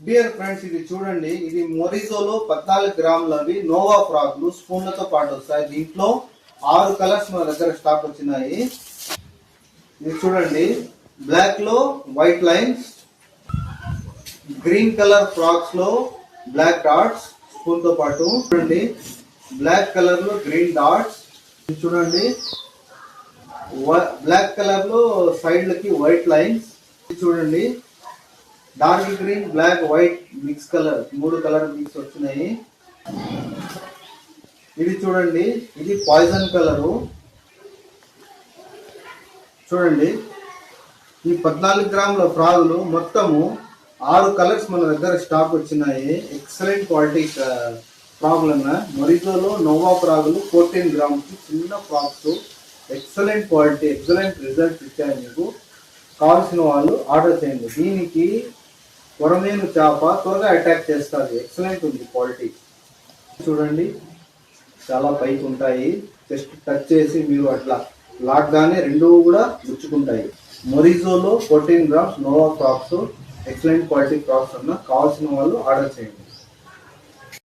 Dear friends, ఇది చూడండి, ఇది మొరిజోలో 14 గ్రాములవి నోవా ఫ్రాక్లు స్పూన్లతో పాటు వస్తాయి. దీంట్లో 6 కలర్స్ మన దగ్గర స్టాక్ వచ్చినాయి. ఇది చూడండి, బ్లాక్ లో white lines, green colour frocks లో బ్లాక్ డాట్స్ స్పూన్ తో పాటు, చూడండి బ్లాక్ కలర్ లో గ్రీన్ డాట్స్, చూడండి బ్లాక్ కలర్ లో సైడ్లకి వైట్ లైన్స్, చూడండి dark green, black, white mix colour, 3 colour mix వచ్చినాయి. ఇది చూడండి, ఇది పాయిజన్ కలరు. చూడండి, ఈ 14 గ్రాముల ఫ్రాగులు మొత్తము 6 కలర్స్ మన దగ్గర స్టాక్ వచ్చినాయి. ఎక్సలెంట్ క్వాలిటీ ఫ్రాగులు అన్న మొరిజోలో నోవా ఫ్రాగులు 14 గ్రామ్స్ చిన్న frocks, excellent quality, excellent result ఇచ్చాయి. మీకు కావాల్సిన వాళ్ళు ఆర్డర్ చేయండి. దీనికి కొరమేను చేప త్వరగా అటాక్ చేస్తుంది. ఎక్సలెంట్ ఉంది క్వాలిటీ. చూడండి, చాలా పైకి ఉంటాయి. జస్ట్ టచ్ చేసి మీరు అట్లా లాగ్గానే రెండు కూడా గుచ్చుకుంటాయి. మొరిజోలో 14 గ్రామ్స్ నోవా ఫ్రాక్స్, ఎక్సలెంట్ క్వాలిటీ ఫ్రాక్స్ అన్న కావాల్సిన వాళ్ళు ఆర్డర్ చేయండి.